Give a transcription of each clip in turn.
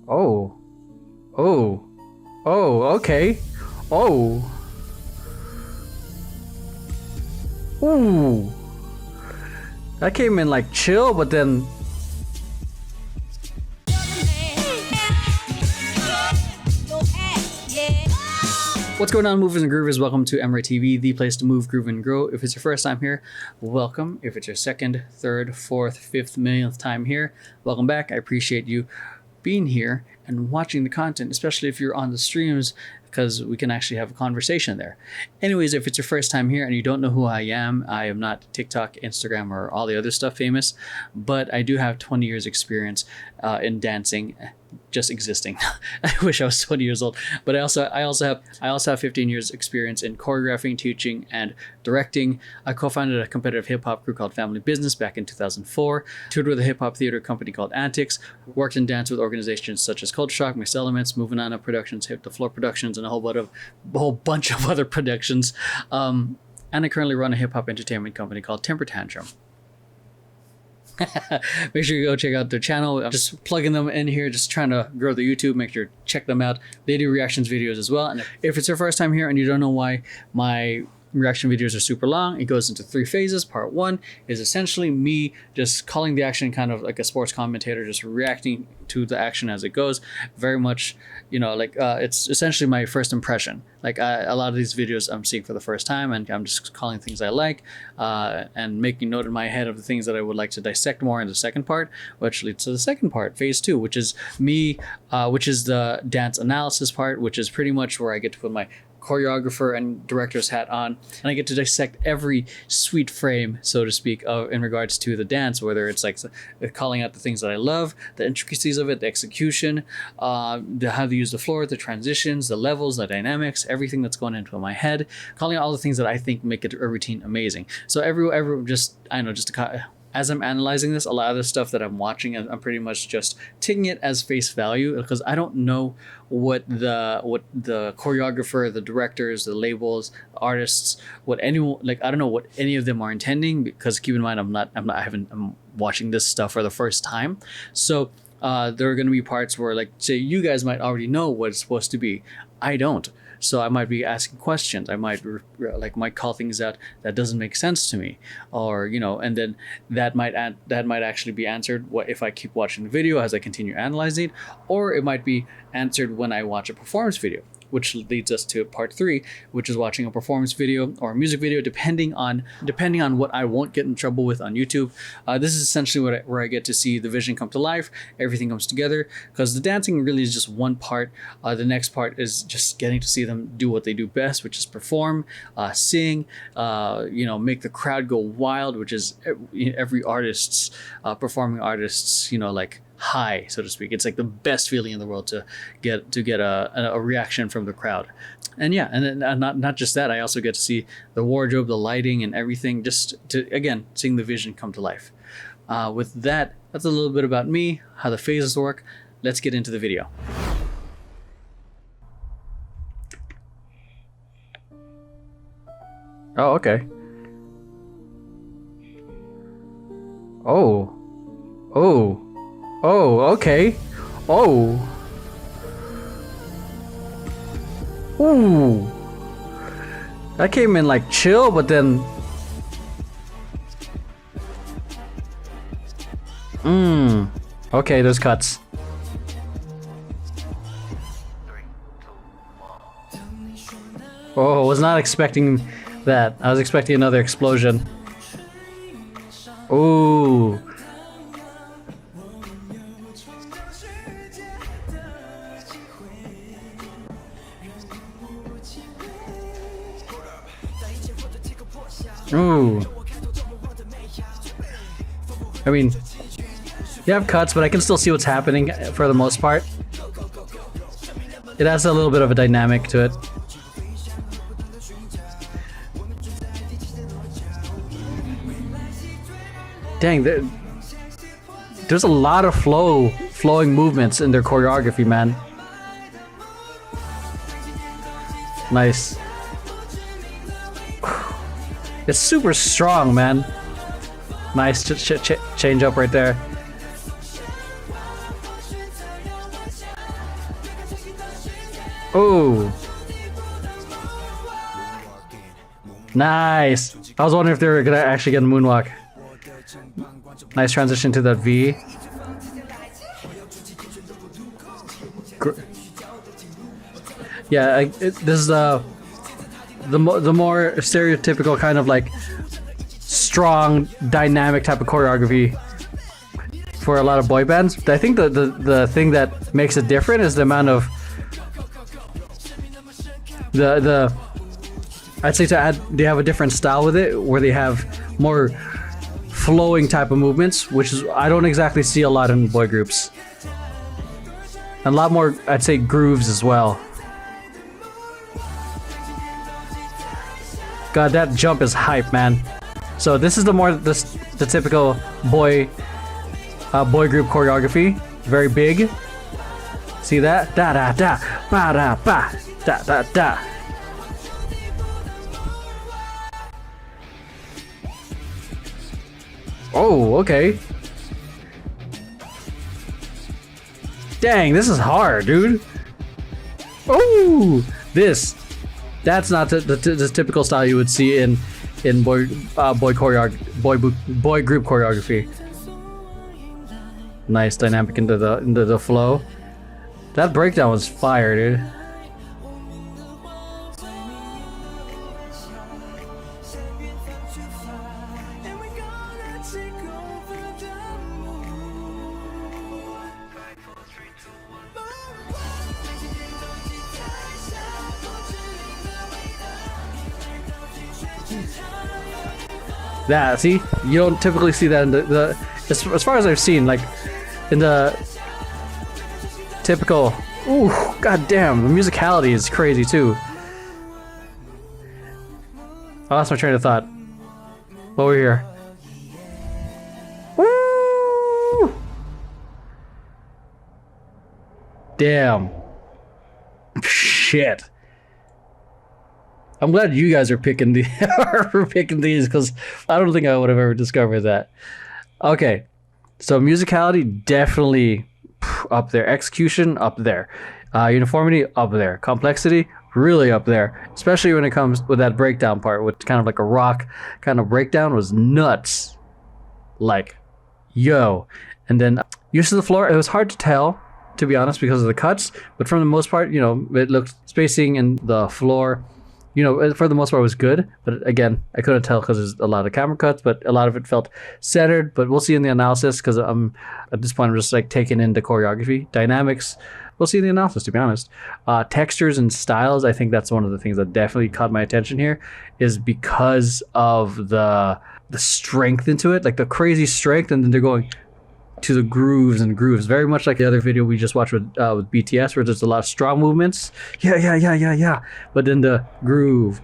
Oh. Oh. Oh, okay. Oh. Ooh. That came in like chill, but then... What's going on, movers and groovers? Welcome to Emeroy TV, the place to move, groove, and grow. If it's your first time here, welcome. If it's your second, third, fourth, fifth, millionth time here, welcome back. I appreciate you being here and watching the content, especially if you're on the streams, because we can actually have a conversation there. Anyways, if it's your first time here and you don't know who I am not TikTok, Instagram, or all the other stuff famous, but I do have 20 years experience in dancing, just existing. I wish I was 20 years old, but I also have 15 years experience in choreographing, teaching, and directing. I co-founded a competitive hip-hop crew called Family Business back in 2004, toured with a hip-hop theater company called Antics, worked in dance with organizations such as Culture Shock, Mixed Elements, Moving On Up Productions, Hip to Floor Productions, and a whole bunch of other productions. And I currently run a hip-hop entertainment company called Temper Tantrum. Make sure you go check out their channel. I'm just plugging them in here, just trying to grow the YouTube. Make sure to check them out. They do reactions videos as well. And if it's your first time here and you don't know why my reaction videos are super long, it goes into 3 phases. Part 1 is essentially me just calling the action, kind of like a sports commentator, just reacting to the action as it goes. Very much, it's essentially my first impression. A lot of these videos I'm seeing for the first time, and I'm just calling things I like and making note in my head of the things that I would like to dissect more in the second part, which leads to the second part, phase 2, which is me, which is the dance analysis part, which is pretty much where I get to put my choreographer and director's hat on, and I get to dissect every sweet frame, so to speak, in regards to the dance, whether it's like calling out the things that I love, the intricacies of it, the execution, how to use the floor, the transitions, the levels, the dynamics, everything that's going into my head, calling out all the things that I think make a routine amazing. So as I'm analyzing this, a lot of the stuff that I'm watching, I'm pretty much just taking it as face value, because I don't know what the choreographer, the directors, the labels, the artists, I don't know what any of them are intending, because keep in mind, I'm watching this stuff for the first time. So there are going to be parts where, say, you guys might already know what it's supposed to be. I don't. So I might be asking questions. I might call things out that doesn't make sense to me, or and then that might actually be answered if I keep watching the video as I continue analyzing, or it might be answered when I watch a performance video, which leads us to part 3, which is watching a performance video or a music video, depending on what I won't get in trouble with on YouTube. This is essentially where I get to see the vision come to life. Everything comes together, because the dancing really is just one part. The next part is just getting to see them do what they do best, which is perform, sing, make the crowd go wild, which is every artist's, performing artist's, high, so to speak. It's like the best feeling in the world to get a reaction from the crowd. And then not just that, I also get to see the wardrobe, the lighting, and everything, just to, again, seeing the vision come to life. With that, that's a little bit about me, how the phases work. Let's get into the video. Oh, okay. Oh. Oh, okay. Oh. Ooh. That came in like chill, but then... Okay, there's cuts. Oh, I was not expecting that. I was expecting another explosion. Ooh. Ooh. I mean, you have cuts, but I can still see what's happening for the most part. It adds a little bit of a dynamic to it. Dang, there's a lot of flowing movements in their choreography, man. Nice. It's super strong, man. Nice change up right there. Oh. Nice. I was wondering if they were gonna actually get a moonwalk. Nice transition to that V. Yeah, this is the more stereotypical kind of like strong, dynamic type of choreography for a lot of boy bands. I think the thing that makes it different is the amount of I'd say to add, they have a different style with it where they have more flowing type of movements, which is I don't exactly see a lot in boy groups. And a lot more, I'd say, grooves as well. God, that jump is hype, man. So this is the typical boy group choreography. Very big. See that? Da da da, ba da ba, da da da. Oh, okay. Dang, this is hard, dude. Oh, that's not the typical style you would see in boy group choreography. Nice dynamic into the flow. That breakdown was fire, dude. That, see, you don't typically see that in the as far as I've seen, like in the typical. Ooh, god damn, the musicality is crazy too. I lost my train of thought. Over here. Woo! Damn. Shit. I'm glad you guys are picking these because I don't think I would have ever discovered that. Okay, so musicality definitely up there. Execution up there. Uniformity up there. Complexity really up there. Especially when it comes with that breakdown part, which kind of like a rock kind of breakdown was nuts. Like, yo. And then use of the floor, it was hard to tell, to be honest, because of the cuts. But for the most part, you know, it looked spacing in the floor. You know, for the most part, was good. But again, I couldn't tell because there's a lot of camera cuts, but a lot of it felt centered. But we'll see in the analysis because at this point, I'm just like taking in the choreography, dynamics. We'll see in the analysis, to be honest. Textures and styles, I think that's one of the things that definitely caught my attention here, is because of the strength into it, like the crazy strength, and then they're going to the grooves and grooves, very much like the other video we just watched with BTS, where there's a lot of strong movements. Yeah. But then the groove.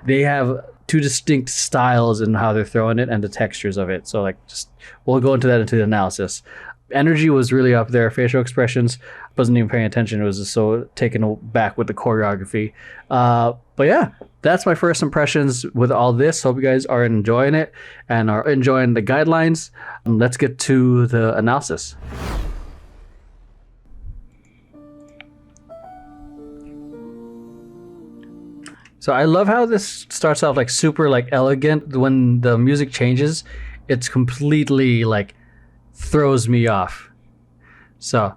They have two distinct styles in how they're throwing it and the textures of it. So like, just we'll go into the analysis. Energy was really up there. Facial expressions, wasn't even paying attention. It was just so taken back with the choreography. But yeah, that's my first impressions with all this. Hope you guys are enjoying it and are enjoying the guidelines. Let's get to the analysis. So I love how this starts off like super like elegant. When the music changes, it's completely like throws me off. So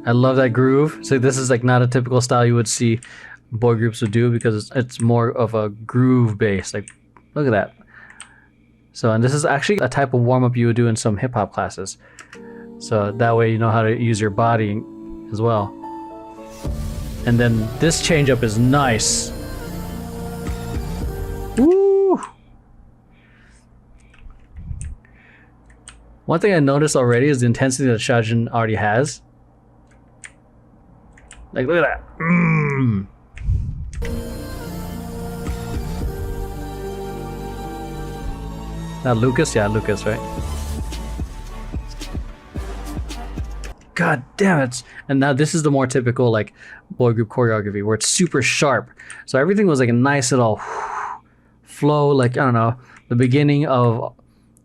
I love that groove. So this is like not a typical style you would see boy groups would do, because it's more of a groove base. Like, look at that. So, and this is actually a type of warm-up you would do in some hip-hop classes. So that way you know how to use your body as well. And then this change-up is nice. Woo! One thing I noticed already is the intensity that Shajin already has. Like, look at that. Now Lucas? Yeah, Lucas, right? God damn it. And now this is the more typical like boy group choreography where it's super sharp. So everything was like a nice little flow, like, I don't know, the beginning of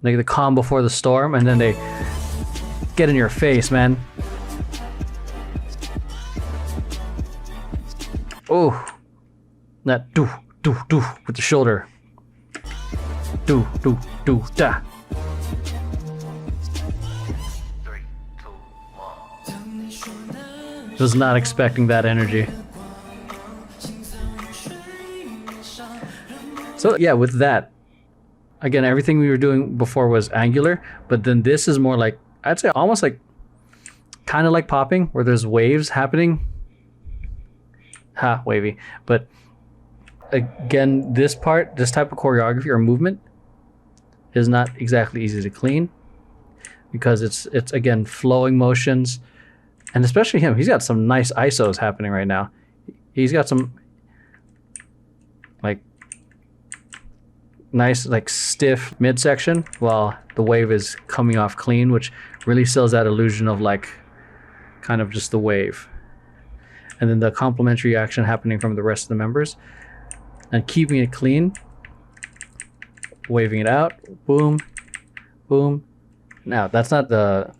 like the calm before the storm, and then they get in your face, man. Oh, that do with the shoulder. Do da. Was not expecting that energy. So yeah, with that, again, everything we were doing before was angular, but then this is more like, I'd say almost like, kind of like popping, where there's waves happening. Ha, wavy. But again, this type of choreography or movement is not exactly easy to clean, because it's again flowing motions, and especially him, he's got some nice ISOs happening right now. He's got some like nice like stiff midsection while the wave is coming off clean, which really sells that illusion of like kind of just the wave, and then the complementary action happening from the rest of the members, and keeping it clean, waving it out, boom, boom. Now that's not the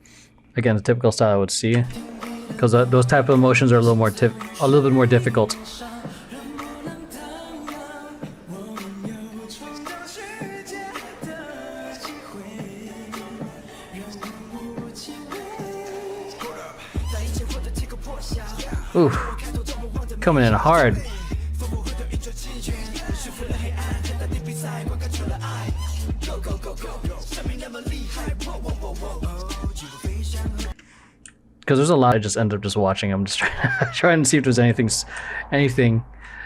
typical style I would see, because those type of motions are a little bit more difficult. Ooh, coming in hard. Because there's a lot, I just end up just watching. I'm just trying to see if there's anything.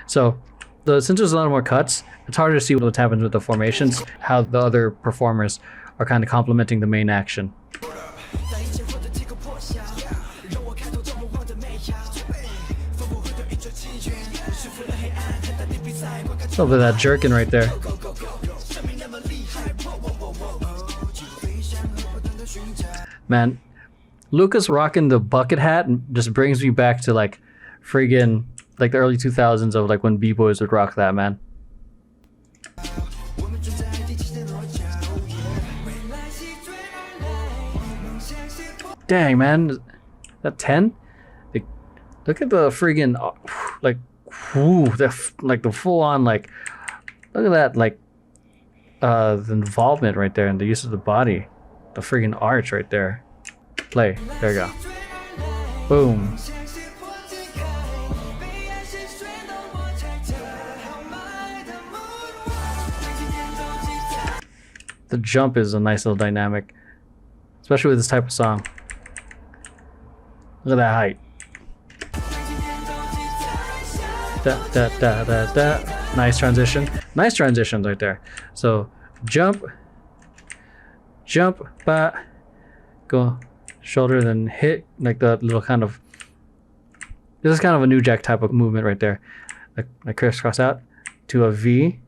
So since there's a lot more cuts, it's harder to see what happens with the formations, how the other performers are kind of complementing the main action. A little bit of that jerking right there. Man, Lucas rocking the bucket hat just brings me back to like friggin' like the early 2000s of like when b-boys would rock that, man. Dang, man, that 10? Like, look at the friggin' like, whoo, like the full on like, look at that, like the involvement right there and the use of the body, the friggin' arch right there. Play. There you go. Boom. The jump is a nice little dynamic, especially with this type of song. Look at that height. Da, da, da, da, da. Nice transition. Nice transitions right there. So jump, ba, go, shoulder, then hit, like the little kind of, this is kind of a New Jack type of movement right there. Like crisscross out to a V,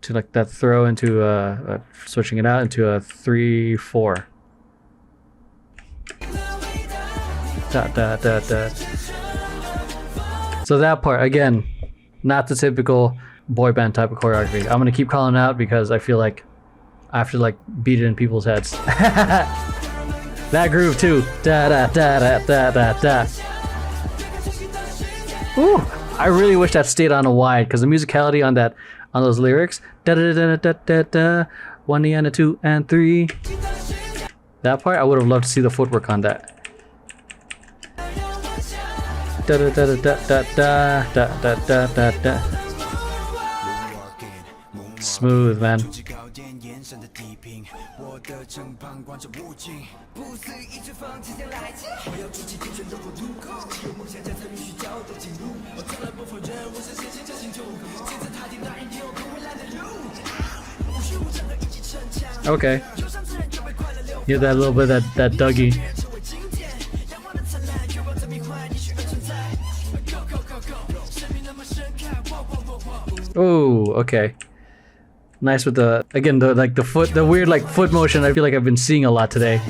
to like that throw into switching it out into a 3-4. Da, da, da, da. So that part, again, not the typical boy band type of choreography. I'm gonna keep calling it out because I feel like I have to like beat it in people's heads. That groove too. Da da da da da da da. Ooh, I really wish that stayed on a wide, because the musicality on those lyrics. Da da da da da da. 1 and a 2 and 3. That part, I would have loved to see the footwork on that. Da da da da da da da da da da. Smooth, man. Okay. Hear that little bit of that Dougie. Oh, okay. Nice with the, again, the weird like foot motion. I feel like I've been seeing a lot today.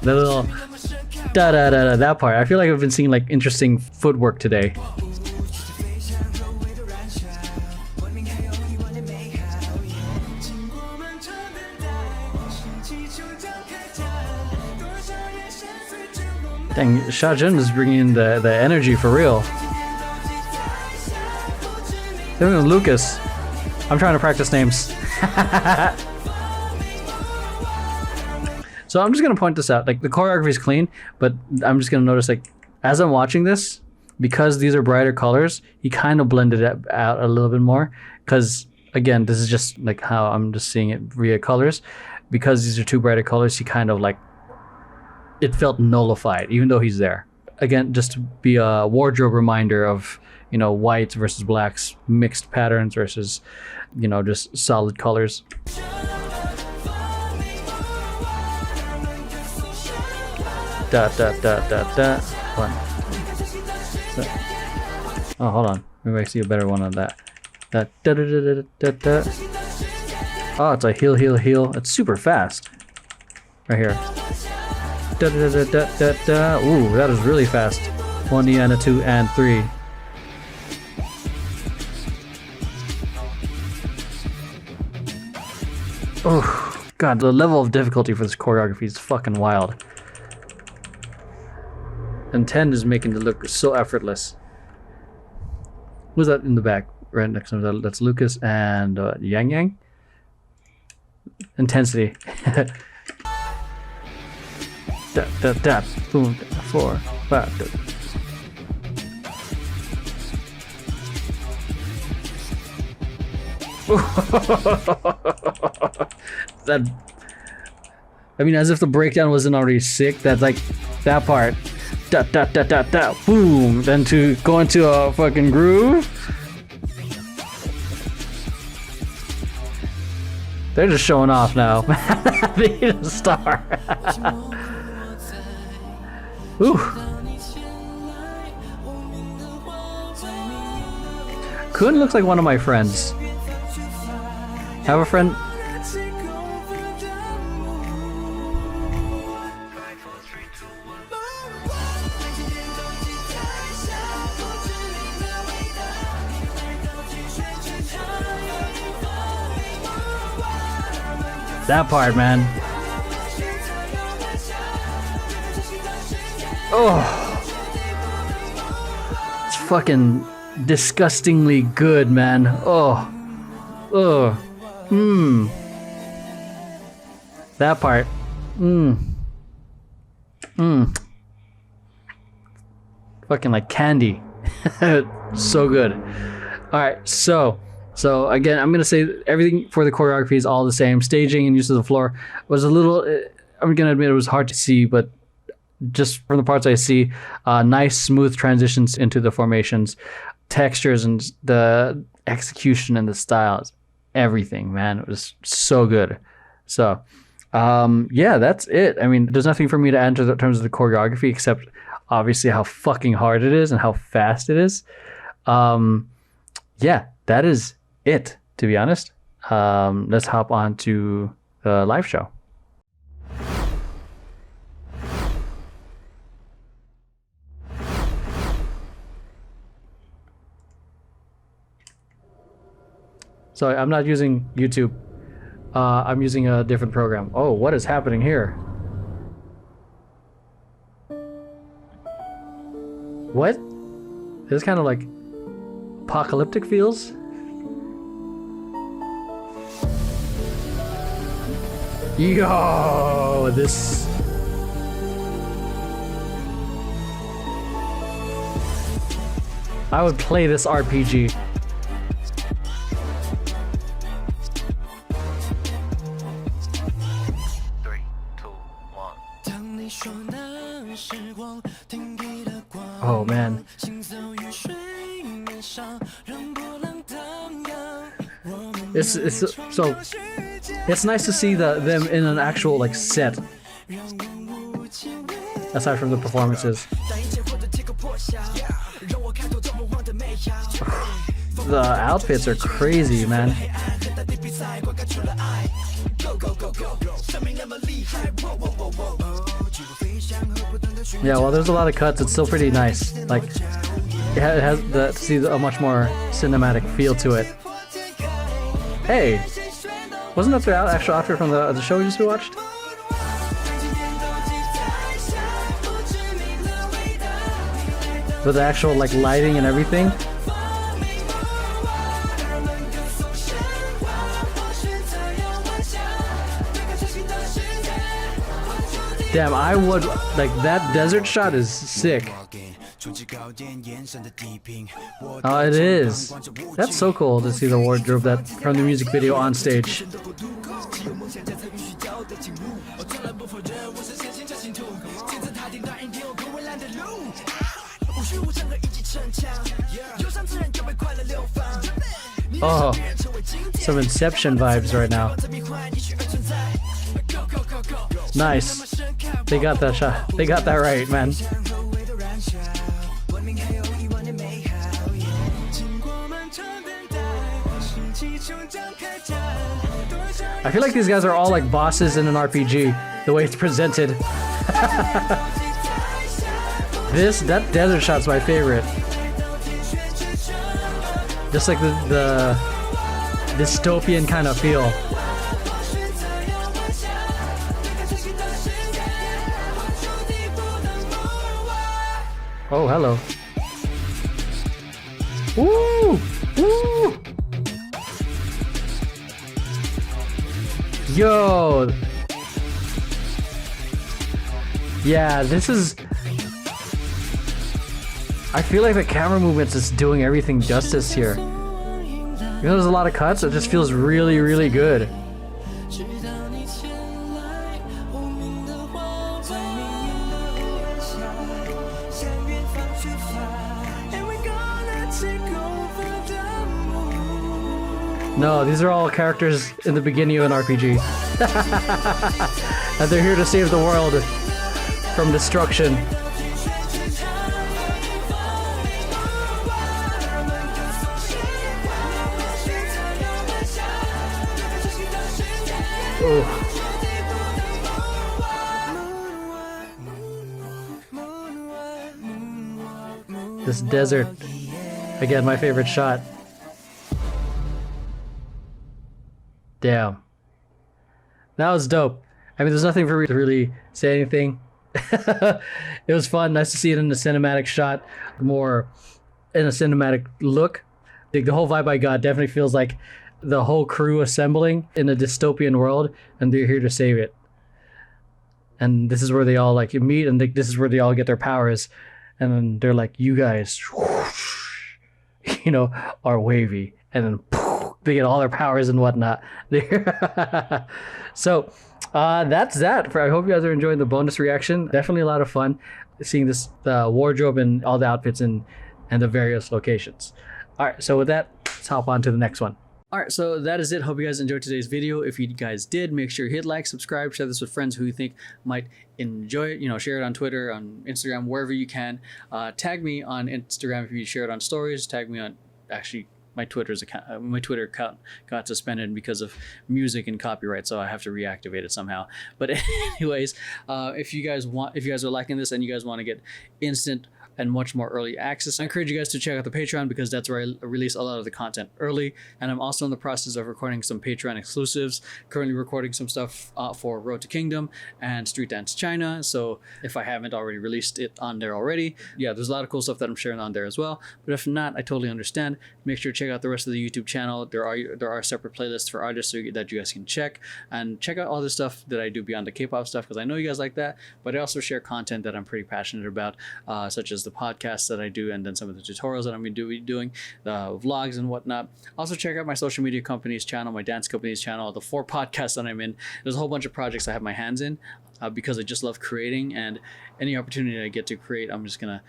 The little da da da da, that part. I feel like I've been seeing like interesting footwork today. Dang, Xiaojun is bringing in the energy for real. Same with Lucas. I'm trying to practice names. So I'm just gonna point this out. Like the choreography is clean, but I'm just gonna notice like as I'm watching this, because these are brighter colors, he kind of blended it out a little bit more. Because again, this is just like how I'm just seeing it via colors. Because these are two brighter colors, he kind of like it felt nullified, even though he's there. Again, just to be a wardrobe reminder of, you know, whites versus blacks, mixed patterns versus, you know, just solid colors. Da da da da da. What? Oh, hold on. Maybe I see a better one on that. Da da da da da da da. Oh, it's a heel, heel, heel. It's super fast. Right here. Da da da da da da. Ooh, that is really fast. 1 E and a 2 and 3. Oh, God, the level of difficulty for this choreography is fucking wild. And 10 is making it look so effortless. Who's that in the back? Right next to him. That's Lucas and Yang Yang. Intensity. Tap, tap, tap. Boom. 4, 5. That. I mean, as if the breakdown wasn't already sick. That's like that part. Da da da da da. Boom. Then to go into a fucking groove. They're just showing off now. They need a star. Ooh. Kun looks like one of my friends. Have a friend. That part, man. Oh, it's fucking disgustingly good, man. Oh, that part. Fucking like candy. So good. All right, so again, I'm gonna say everything for the choreography is all the same. Staging and use of the floor was a little. I'm gonna admit it was hard to see, but just from the parts I see, nice smooth transitions into the formations, textures, and the execution and the styles, everything, man, it was so good. So, yeah, that's it. I mean, there's nothing for me to add in terms of the choreography except obviously how fucking hard it is and how fast it is. Yeah, that is it, to be honest. Let's hop on to the live show. So I'm not using YouTube. I'm using a different program. Oh, what is happening here? What? This kind of like apocalyptic feels. Yo, this. I would play this RPG. Oh man. It's so it's nice to see them in an actual like set. Aside from the performances. The outfits are crazy, man. Yeah, well, there's a lot of cuts. It's still pretty nice. Like, it has a much more cinematic feel to it. Hey, wasn't that the actual outfit from the show we just watched? with the actual like lighting and everything. Damn, I would like that desert shot is sick. Oh, it is. That's so cool to see the wardrobe that from the music video on stage. Oh, some Inception vibes right now. Nice. They got that shot. They got that right, man. I feel like these guys are all like bosses in an RPG, the way it's presented. That desert shot's my favorite. Just like the dystopian kind of feel. Oh, hello. Woo! Woo! Yo! Yeah, this is... I feel like the camera movements is doing everything justice here. Even though there's a lot of cuts, it just feels really, really good. No, these are all characters in the beginning of an RPG. And they're here to save the world from destruction. Oh. This desert. Again, my favorite shot. Damn. That was dope. I mean, there's nothing for me to really say anything. It was fun. Nice to see it in a cinematic shot. More in a cinematic look. The whole vibe I got definitely feels like the whole crew assembling in a dystopian world, and they're here to save it. And this is where they all like meet, and this is where they all get their powers. And then they're like, you guys, whoosh, you know, are WayV. And then they get all their powers and whatnot. So that's that. I hope you guys are enjoying the bonus reaction. Definitely a lot of fun seeing this wardrobe and all the outfits and the various locations. All right, so with that, let's hop on to the next one. All right, so that is it. Hope you guys enjoyed today's video. If you guys did, make sure you hit like, subscribe, share this with friends who you think might enjoy it. You know, share it on Twitter, on Instagram, wherever you can. Tag me on Instagram if you share it on stories. Tag me on, actually, my Twitter account got suspended because of music and copyright, so I have to reactivate it somehow. But anyways, if you guys are liking this and you guys want to get instant and much more early access, I encourage you guys to check out the Patreon, because that's where I release a lot of the content early. And I'm also in the process of recording some Patreon exclusives. Currently recording some stuff for Road to Kingdom and Street Dance China. So if I haven't already released it on there already, yeah, there's a lot of cool stuff that I'm sharing on there as well. But if not, I totally understand. Make sure to check out the rest of the YouTube channel. There are separate playlists for artists that you guys can check, and check out all the stuff that I do beyond the K-pop stuff, because I know you guys like that. But I also share content that I'm pretty passionate about, such as the podcasts that I do, and then some of the tutorials that I'm going to be doing, the vlogs and whatnot. Also check out my social media company's channel, my dance company's channel, the 4 podcasts that I'm in. There's a whole bunch of projects I have my hands in, because I just love creating, and any opportunity I get to create, I'm just gonna,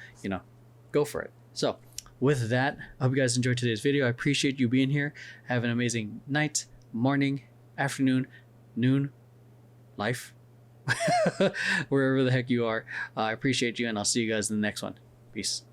go for it. So with that, I hope you guys enjoyed today's video. I appreciate you being here. Have an amazing night, morning, afternoon, noon, life, wherever the heck you are. I appreciate you, and I'll see you guys in the next one. Peace.